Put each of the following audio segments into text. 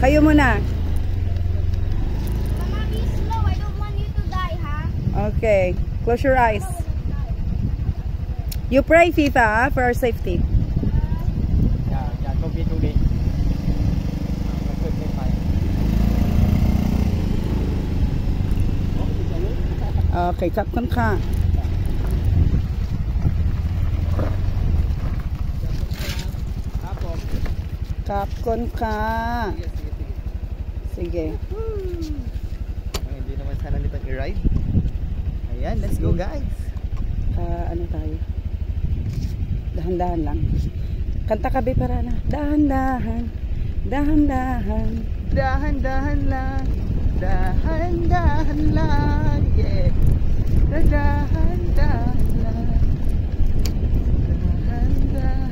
Kayo muna. Mama, be slow. I don't want you to die, ha? Okay. Close your eyes. You pray, FIFA, for our safety. Yeah, go be. Okay, ขอบคุณค่ะ ครับผม ขอบคุณค่ะ Sige. Hindi naman sana nitong i-ride. Ayan, let's go guys. Ano tayo? Dahan-dahan lang. Kanta ka, Be, para na. Dahan-dahan. Dahan-dahan. Dahan-dahan lang. Dahan-dahan lang. Yeah. Dahan-dahan lang. Dahan-dahan lang.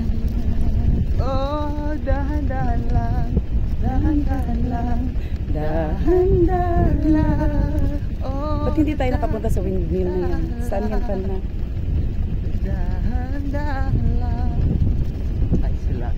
Oh, dahan-dahan lang. Dahan-dahan lang. Dahan-dahan lang. Oh, Ba't hindi tayo nakapunta sa windmill na yan? Saan yan pa na? dahan-dahan lang. Ay, sila.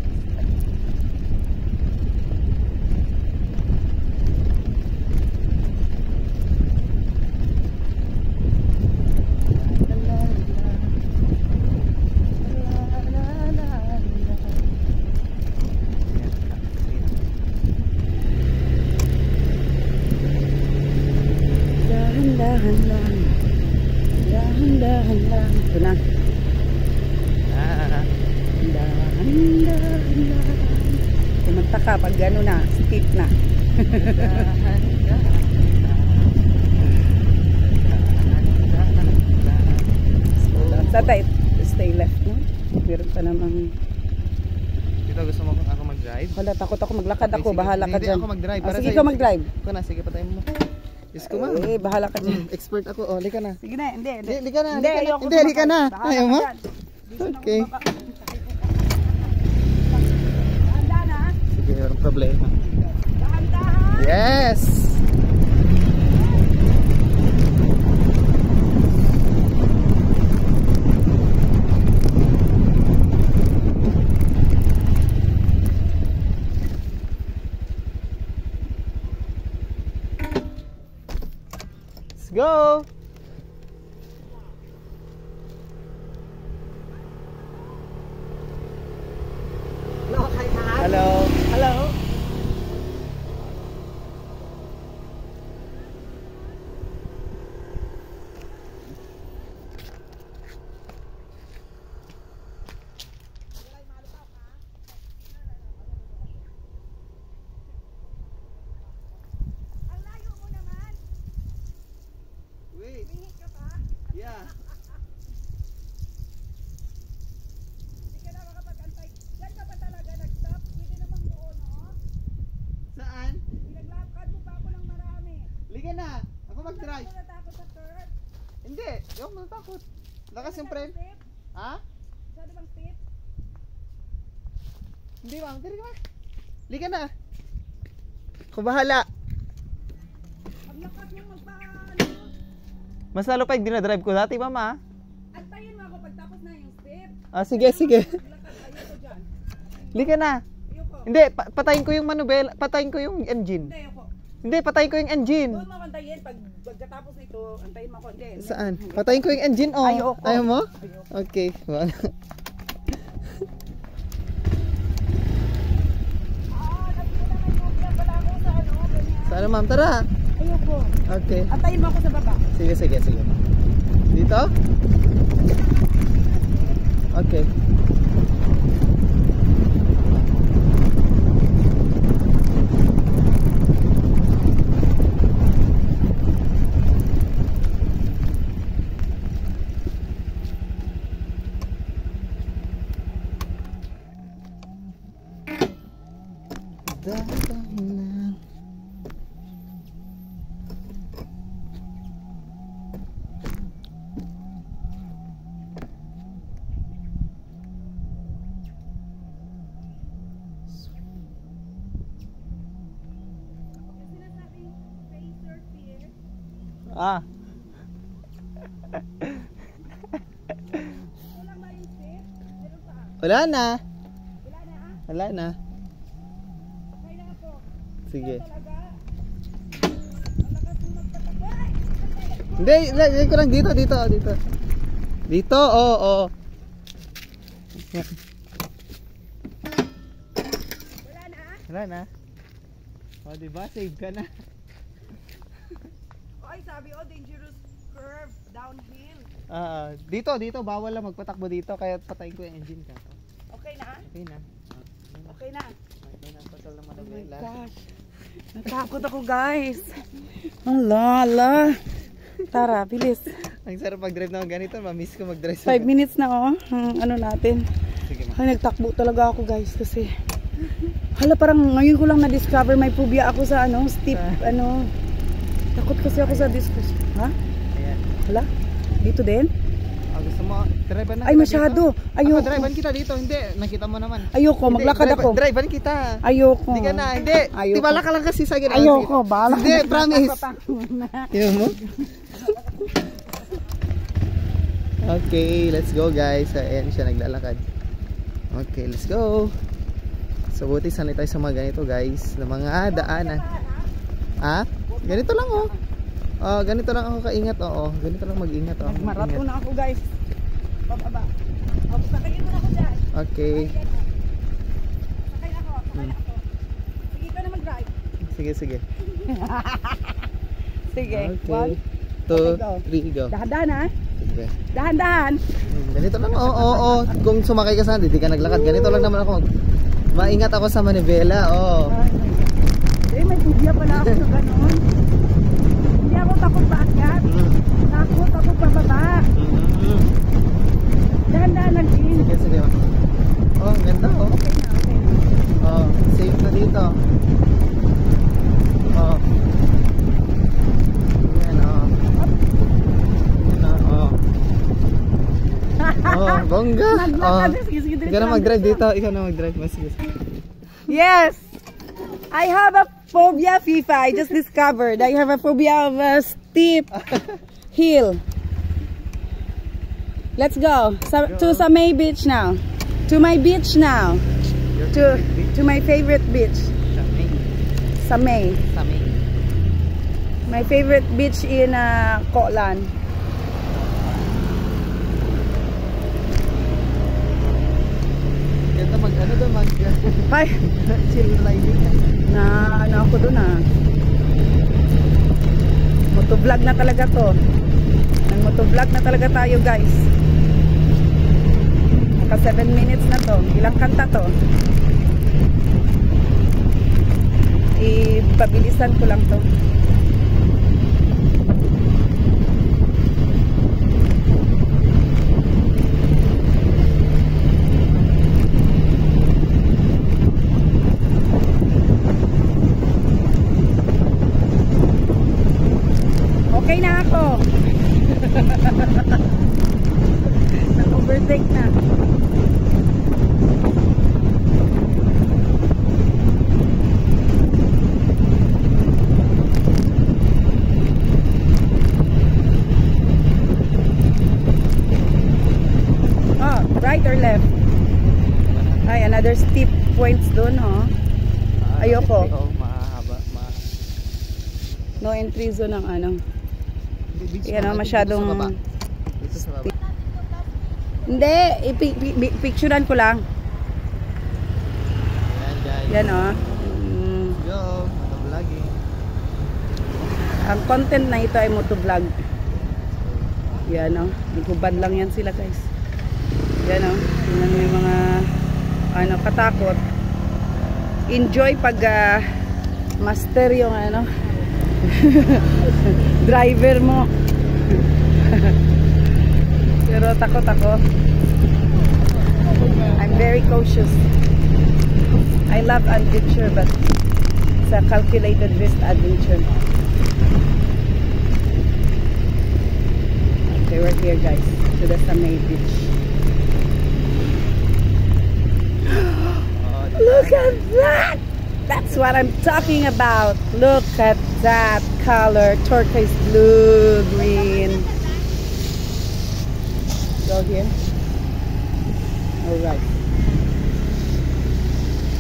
Dahan-dahan lang. Dahan-dahan lang. Ito na. Dahan-dahan lang. Kumanta ka pag gano'n na. Steep na. Saan tayo? Stay left mo. Meron pa namang... Dito gusto mo ako mag-drive? Wala, takot ako. Maglakad ako. Bahala ka dyan. Hindi ako mag-drive. Sige, ikaw mag-drive. Ako na, sige, patayin mo. Diyos ko, ma'am. Bahala ka dyan. Expert ako. Oh, lika na. Sige na, hindi. Hindi ka na. Hindi, ayoko. Hindi, lika na. Ayaw mo? Okay. Dahan-dahan ha? Sige, walang problema. Dahan-dahan. Yes! Let's go! Hello. Hello. Wait. Yeah. Saan? Pinaglakad mo pa ako ng marami. Liga na. Ako mag-drive. Ako natakot sa curve. Hindi. Yung natakot. Lakas yung friend. Tip? Ha? Saan bang tip? Hindi ma'am. Dali ka. Liga na. Ako bahala. Paglakas mo magpaano. Mas lalo pa yung dinadrive ko dati, mama. Antayin mo ako pagtapos na yung step. Ah, sige, sige. Maglakad ayoko dyan. Liga na. Ayoko. Hindi, patayin ko yung manubela. Patayin ko yung engine. Hindi, ayoko. Hindi, patayin ko yung engine. Doon mo antayin. Pagkatapos nito, antayin mo ako. Hindi. Saan? Patayin ko yung engine, oh. Ayoko. Ayaw mo? Ayoko. Okay. Wala. Nagpunta may kopya pala ako sa ano. Ganyan. Sana ma'am, tara. Ayoko. Okay. Antayin mo ako sa baba. Sige, sige, sige. Dito? Okay. Dahan-dahan. Ah. Wala na. Wala na. Sige. Hindi, lagay ko lang dito. Dito, oo. Wala na. O, diba? Save ka na. Oy, sabi dangerous curve, downhill. Dito. Bawal lang magpatakbo dito. Kaya patayin ko yung engine ka. Okay na? Okay na. Okay na. Okay na. Pasal naman Oh ang my vela. gosh. Natakot ako, guys. Ala. Tara, bilis. Ang sarap mag-drive naman ganito. Mamiss ko mag-drive. 5 minutes na, oh. Ang ano natin. Sige, ma. Ay, nagtakbo talaga ako, guys, kasi hala, parang ngayon ko lang na-discover may phobia ako sa steep, takot kasi ako sa discus. Ha? Ayan. Hala? Dito din? Gusto mo, drive na Ay, kita masyado. dito? Ayoko. Drive kita dito. Hindi, nakita mo naman. Ayoko, Hindi, maglakad ako. Drive kita. Ayoko. Hindi ka na, hindi. Ayoko. Tibala ka lang kasi sa gina. Ayoko, bala. Hindi, promise. Yun mo? Okay, let's go guys. Ayan siya naglalakad. Okay, let's go. So buti sanay tayo sa mga ganito guys, na mga daanan. Ganito lang oh. Ganito lang ako kaingat. Ganito lang mag-ingat. Marathon na ako, guys. Bababa. Sakayin mo na ako dyan. Okay. Sakay ako. Sige ka na mag-drive. Sige. Sige. Okay. 1, 2, 3, go. Dahan-dahan, ha? Sige. Dahan-dahan. Ganito lang. Oo. Kung sumakay ka sana, di ka naglakad. Ganito lang naman ako. Maingat ako sa manibela. May phobia pala ako sa ganon. Hindi ako takot paakyat. Takot ako pababa. Dahan-dahan lang din. Sige. Ang ganda oh. Okay na. Safe na dito. Bongga. Ikaw na mag-drive dito. Ikaw na mag-drive. Sige. Yes! I have a phobia, FIFA. I just discovered. I have a phobia of a steep hill. Let's go. To Samay Beach now. To my beach now. To my favorite beach. Samay. My favorite beach in Kolan. Ganda mag Hi. chill riding. Ako doon Motovlog na talaga to. Motovlog na talaga tayo, guys. Naka 7 minutes na to. Ilang kanta to? Ipabilisan ko lang to. Okay na ako. Nag-overtake na. Right or left? Ay, another steep points doon, Ayoko. Mahaba. No entry zone ng Yan masyadong Dito sa baba. Hindi, picturean ko lang. Yan guys. Yan Go, motovlogging. Ang content na ito ay motovlog. Yan Nagubad lang yan sila, guys. Yan tingnan mo yung mga katakot. Enjoy pag master yung driver mo. Pero takot ako. I'm very cautious. I love adventure, but it's a calculated risk adventure. Okay, we're here, guys, to the Samay Beach. Look at that! That's what I'm talking about. Look at that color. Turquoise blue, green. Go here. Alright.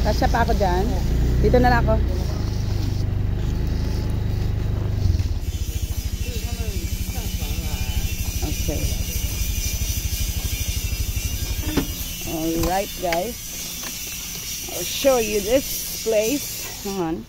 Kasya pa ako dyan. Dito na lang ako. Okay. Alright guys. I'll show you this place. Hang on.